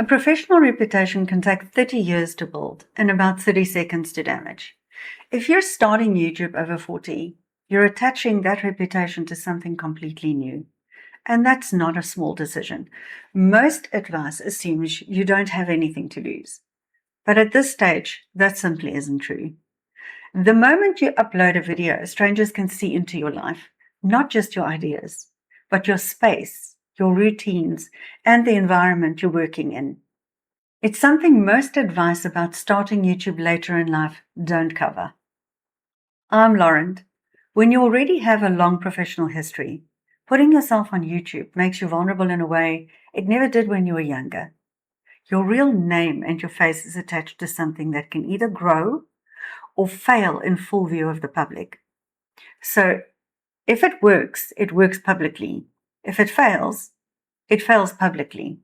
A professional reputation can take 30 years to build and about 30 seconds to damage. If you're starting YouTube over 40, you're attaching that reputation to something completely new. And that's not a small decision. Most advice assumes you don't have anything to lose. But at this stage, that simply isn't true. The moment you upload a video, strangers can see into your life, not just your ideas, but your space, your routines, and the environment you're working in. It's something most advice about starting YouTube later in life don't cover. I'm Lauren. When you already have a long professional history, putting yourself on YouTube makes you vulnerable in a way it never did when you were younger. Your real name and your face is attached to something that can either grow or fail in full view of the public. So if it works publicly. If it fails publicly.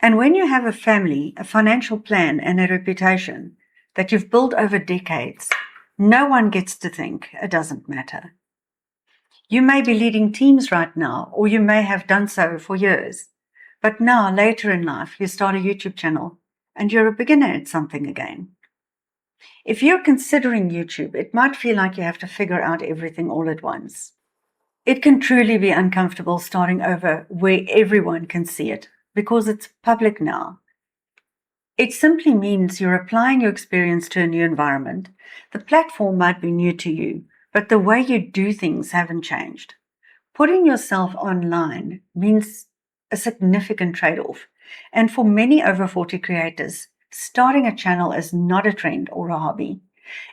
And when you have a family, a financial plan, and a reputation that you've built over decades, no one gets to think it doesn't matter. You may be leading teams right now, or you may have done so for years. But now, later in life, you start a YouTube channel and you're a beginner at something again. If you're considering YouTube, it might feel like you have to figure out everything all at once. It can truly be uncomfortable starting over where everyone can see it because it's public now. It simply means you're applying your experience to a new environment. The platform might be new to you, but the way you do things haven't changed. Putting yourself online means a significant trade-off. And for many over 40 creators, starting a channel is not a trend or a hobby.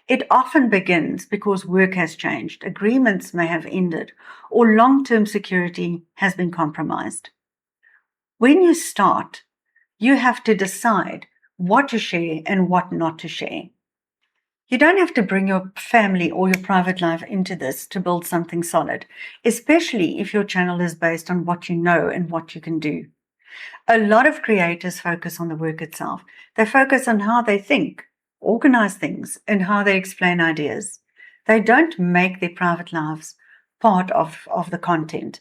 It often begins because work has changed, agreements may have ended, or long-term security has been compromised. When you start, you have to decide what to share and what not to share. You don't have to bring your family or your private life into this to build something solid, especially if your channel is based on what you know and what you can do. A lot of creators focus on the work itself. They focus on how they think, organize things, and how they explain ideas. They don't make their private lives part of the content.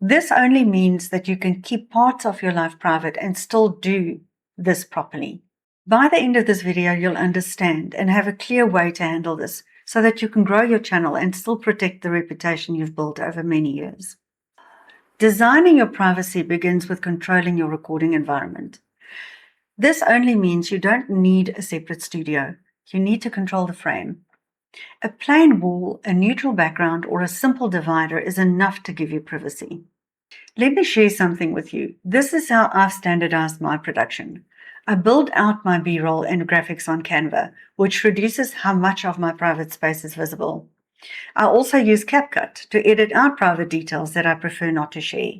This only means that you can keep parts of your life private and still do this properly. By the end of this video, you'll understand and have a clear way to handle this so that you can grow your channel and still protect the reputation you've built over many years. Designing your privacy begins with controlling your recording environment. This only means you don't need a separate studio. You need to control the frame. A plain wall, a neutral background, or a simple divider is enough to give you privacy. Let me share something with you. This is how I've standardized my production. I build out my B-roll and graphics on Canva, which reduces how much of my private space is visible. I also use CapCut to edit out private details that I prefer not to share.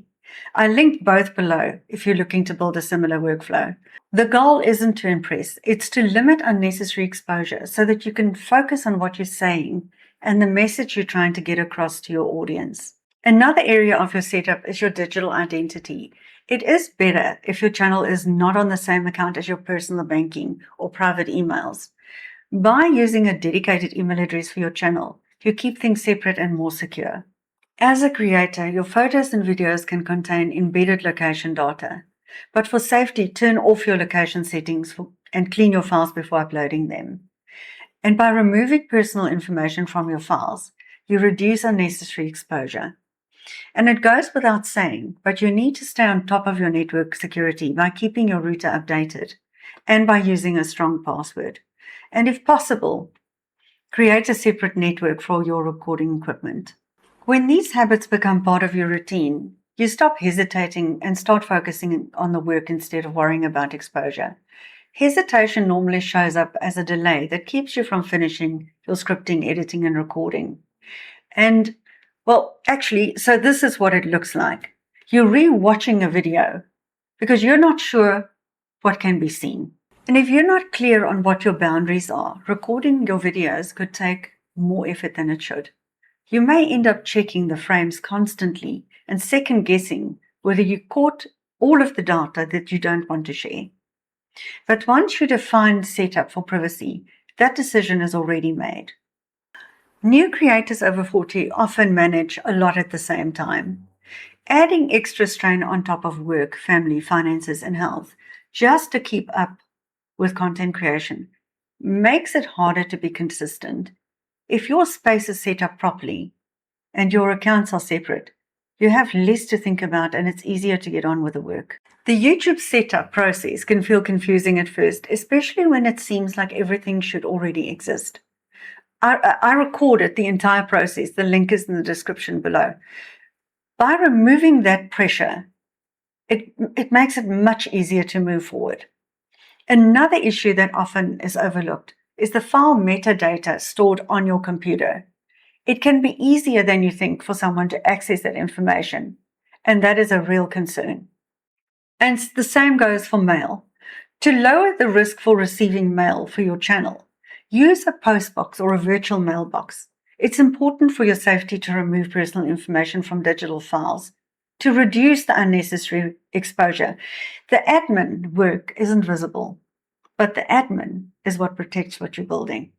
I linked both below if you're looking to build a similar workflow. The goal isn't to impress, it's to limit unnecessary exposure so that you can focus on what you're saying and the message you're trying to get across to your audience. Another area of your setup is your digital identity. It is better if your channel is not on the same account as your personal banking or private emails. By using a dedicated email address for your channel, you keep things separate and more secure. As a creator, your photos and videos can contain embedded location data. But for safety, turn off your location settings and clean your files before uploading them. And by removing personal information from your files, you reduce unnecessary exposure. And it goes without saying, but you need to stay on top of your network security by keeping your router updated and by using a strong password. And if possible, create a separate network for your recording equipment. When these habits become part of your routine, you stop hesitating and start focusing on the work instead of worrying about exposure. Hesitation normally shows up as a delay that keeps you from finishing your scripting, editing, and recording. And so this is what it looks like. You're re-watching a video because you're not sure what can be seen. And if you're not clear on what your boundaries are, recording your videos could take more effort than it should. You may end up checking the frames constantly and second guessing whether you caught all of the data that you don't want to share. But once you define setup for privacy, that decision is already made. New creators over 40 often manage a lot at the same time. Adding extra strain on top of work, family, finances, and health just to keep up with content creation makes it harder to be consistent. If your space is set up properly and your accounts are separate, you have less to think about and it's easier to get on with the work. The YouTube setup process can feel confusing at first, especially when it seems like everything should already exist. I recorded the entire process. The link is in the description below. By removing that pressure, it makes it much easier to move forward. Another issue that often is overlooked is the file metadata stored on your computer. It can be easier than you think for someone to access that information, and that is a real concern. And the same goes for mail. To lower the risk for receiving mail for your channel, use a postbox or a virtual mailbox. It's important for your safety to remove personal information from digital files to reduce the unnecessary exposure. The admin work isn't visible, but the admin is what protects what you're building.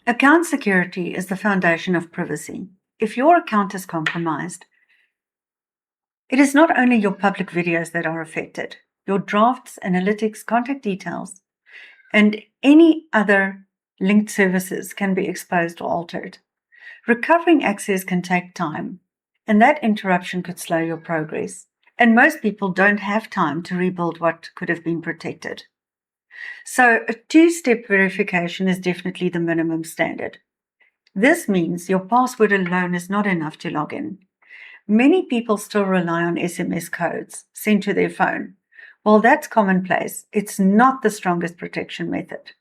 Account security is the foundation of privacy. If your account is compromised, it is not only your public videos that are affected. Your drafts, analytics, contact details, and any other linked services can be exposed or altered. Recovering access can take time, and that interruption could slow your progress. And most people don't have time to rebuild what could have been protected. So a two-step verification is definitely the minimum standard. This means your password alone is not enough to log in. Many people still rely on SMS codes sent to their phone. While that's commonplace, it's not the strongest protection method.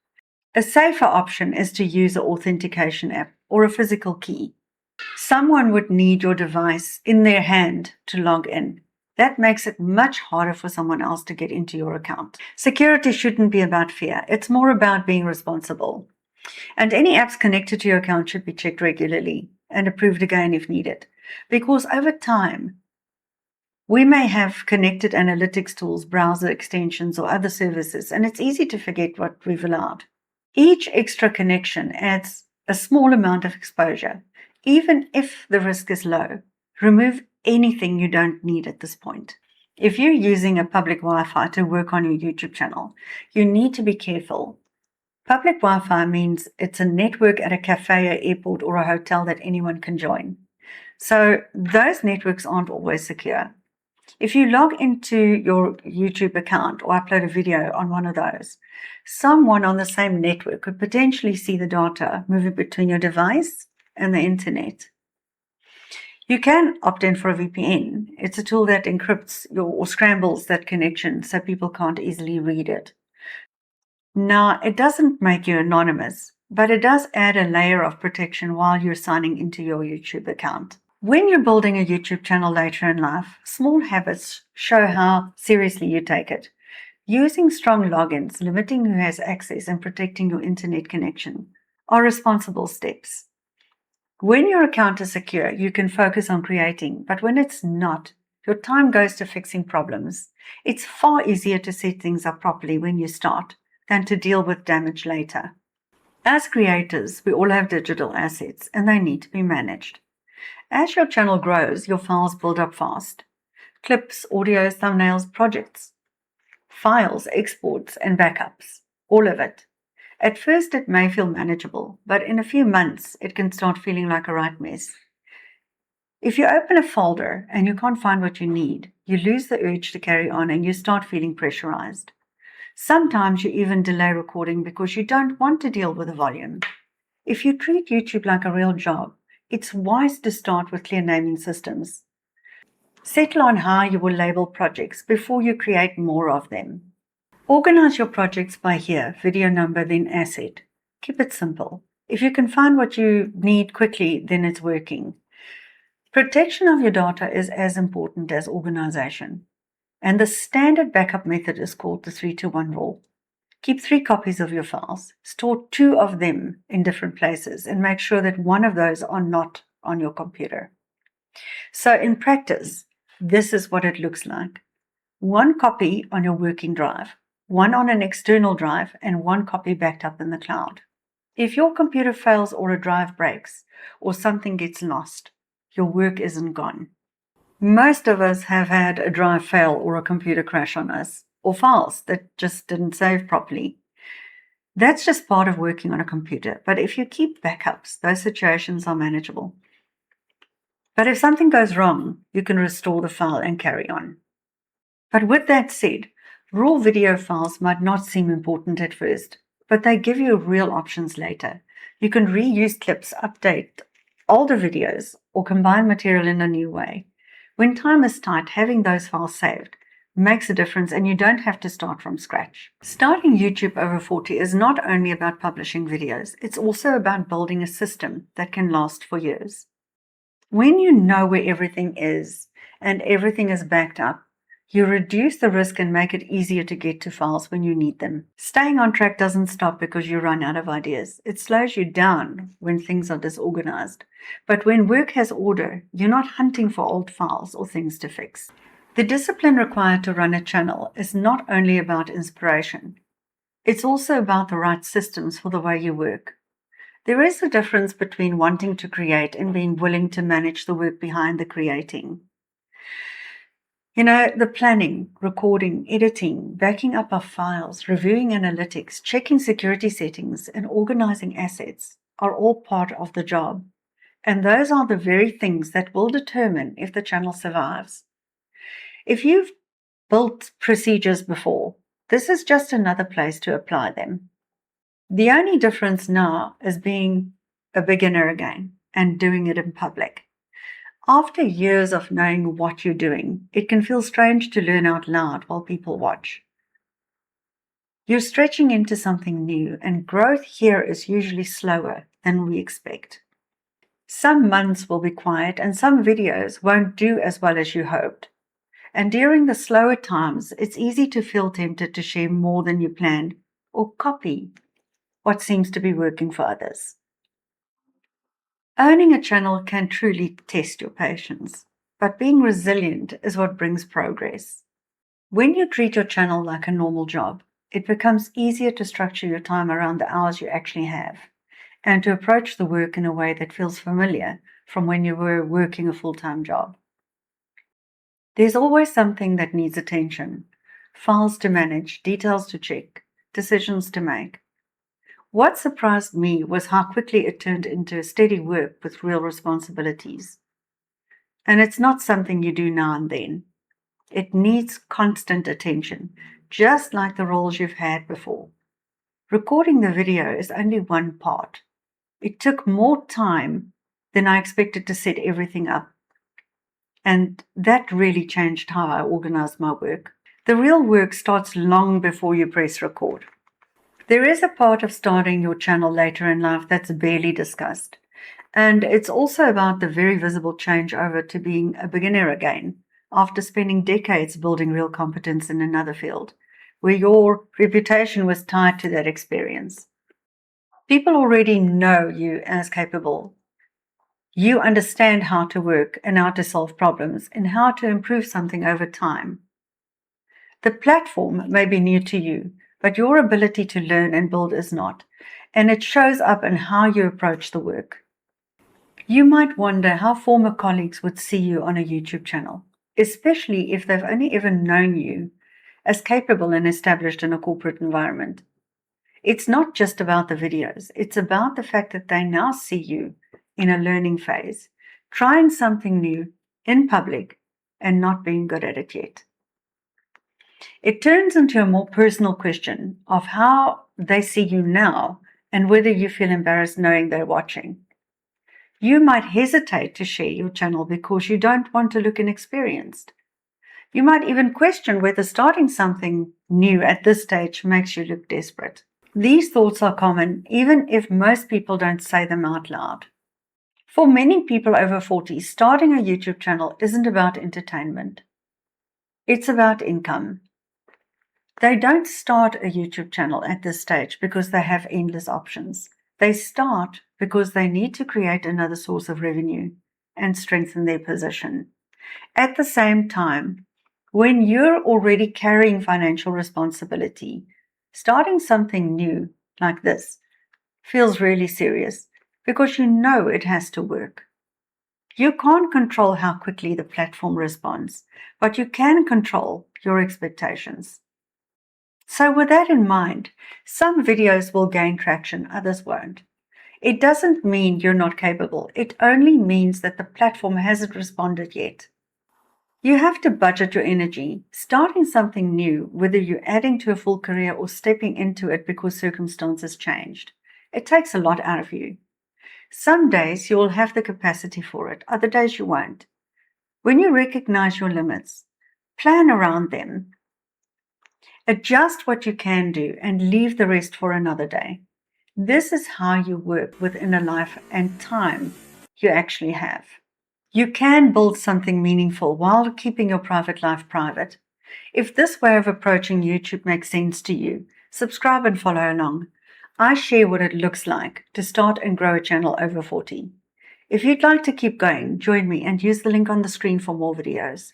A safer option is to use an authentication app or a physical key. Someone would need your device in their hand to log in. That makes it much harder for someone else to get into your account. Security shouldn't be about fear. It's more about being responsible. And any apps connected to your account should be checked regularly and approved again if needed. Because over time, we may have connected analytics tools, browser extensions, or other services, and it's easy to forget what we've allowed. Each extra connection adds a small amount of exposure. Even if the risk is low, remove anything you don't need at this point. If you're using a public Wi-Fi to work on your YouTube channel, you need to be careful. Public Wi-Fi means it's a network at a cafe, an airport, or a hotel that anyone can join. So those networks aren't always secure. If you log into your YouTube account or upload a video on one of those, someone on the same network could potentially see the data moving between your device and the internet. You can opt in for a VPN. It's a tool that encrypts or scrambles that connection so people can't easily read it. Now, it doesn't make you anonymous, but it does add a layer of protection while you're signing into your YouTube account. When you're building a YouTube channel later in life, small habits show how seriously you take it. Using strong logins, limiting who has access, and protecting your internet connection are responsible steps. When your account is secure, you can focus on creating, but when it's not, your time goes to fixing problems. It's far easier to set things up properly when you start than to deal with damage later. As creators, we all have digital assets and they need to be managed. As your channel grows, your files build up fast. Clips, audio, thumbnails, projects, files, exports, and backups, all of it. At first, it may feel manageable, but in a few months, it can start feeling like a right mess. If you open a folder and you can't find what you need, you lose the urge to carry on and you start feeling pressurized. Sometimes you even delay recording because you don't want to deal with the volume. If you treat YouTube like a real job, it's wise to start with clear naming systems. Settle on how you will label projects before you create more of them. Organize your projects by year, video number, then asset. Keep it simple. If you can find what you need quickly, then it's working. Protection of your data is as important as organization. And the standard backup method is called the 3-to-1 rule. Keep 3 copies of your files. Store 2 of them in different places and make sure that one of those are not on your computer. So in practice, this is what it looks like. 1 copy on your working drive, 1 on an external drive, and 1 copy backed up in the cloud. If your computer fails or a drive breaks or something gets lost, your work isn't gone. Most of us have had a drive fail or a computer crash on us, or files that just didn't save properly. That's just part of working on a computer, but if you keep backups, those situations are manageable. But if something goes wrong, you can restore the file and carry on. But with that said, raw video files might not seem important at first, but they give you real options later. You can reuse clips, update older videos, or combine material in a new way. When time is tight, having those files saved makes a difference and you don't have to start from scratch. Starting YouTube over 40 is not only about publishing videos, it's also about building a system that can last for years. When you know where everything is and everything is backed up, you reduce the risk and make it easier to get to files when you need them. Staying on track doesn't stop because you run out of ideas. It slows you down when things are disorganized. But when work has order, you're not hunting for old files or things to fix. The discipline required to run a channel is not only about inspiration, it's also about the right systems for the way you work. There is a difference between wanting to create and being willing to manage the work behind the creating. The planning, recording, editing, backing up of files, reviewing analytics, checking security settings, and organizing assets are all part of the job. And those are the very things that will determine if the channel survives. If you've built procedures before, this is just another place to apply them. The only difference now is being a beginner again and doing it in public. After years of knowing what you're doing, it can feel strange to learn out loud while people watch. You're stretching into something new, and growth here is usually slower than we expect. Some months will be quiet, and some videos won't do as well as you hoped. And during the slower times, it's easy to feel tempted to share more than you planned or copy what seems to be working for others. Owning a channel can truly test your patience, but being resilient is what brings progress. When you treat your channel like a normal job, it becomes easier to structure your time around the hours you actually have and to approach the work in a way that feels familiar from when you were working a full-time job. There's always something that needs attention, files to manage, details to check, decisions to make. What surprised me was how quickly it turned into steady work with real responsibilities. And it's not something you do now and then. It needs constant attention, just like the roles you've had before. Recording the video is only one part. It took more time than I expected to set everything up. And that really changed how I organized my work. The real work starts long before you press record. There is a part of starting your channel later in life that's barely discussed. And it's also about the very visible change over to being a beginner again, after spending decades building real competence in another field, where your reputation was tied to that experience. People already know you as capable. You understand how to work and how to solve problems and how to improve something over time. The platform may be new to you, but your ability to learn and build is not, and it shows up in how you approach the work. You might wonder how former colleagues would see you on a YouTube channel, especially if they've only ever known you as capable and established in a corporate environment. It's not just about the videos, it's about the fact that they now see you in a learning phase, trying something new in public and not being good at it yet. It turns into a more personal question of how they see you now and whether you feel embarrassed knowing they're watching. You might hesitate to share your channel because you don't want to look inexperienced. You might even question whether starting something new at this stage makes you look desperate. These thoughts are common, even if most people don't say them out loud. For many people over 40, starting a YouTube channel isn't about entertainment. It's about income. They don't start a YouTube channel at this stage because they have endless options. They start because they need to create another source of revenue and strengthen their position. At the same time, when you're already carrying financial responsibility, starting something new like this feels really serious because you know it has to work. You can't control how quickly the platform responds, but you can control your expectations. So with that in mind, some videos will gain traction, others won't. It doesn't mean you're not capable. It only means that the platform hasn't responded yet. You have to budget your energy. Starting something new, whether you're adding to a full career or stepping into it because circumstances changed, it takes a lot out of you. Some days you will have the capacity for it, other days you won't. When you recognize your limits, plan around them. Adjust what you can do and leave the rest for another day. This is how you work within a life and time you actually have. You can build something meaningful while keeping your private life private. If this way of approaching YouTube makes sense to you, subscribe and follow along. I share what it looks like to start and grow a channel over 40. If you'd like to keep going, join me and use the link on the screen for more videos.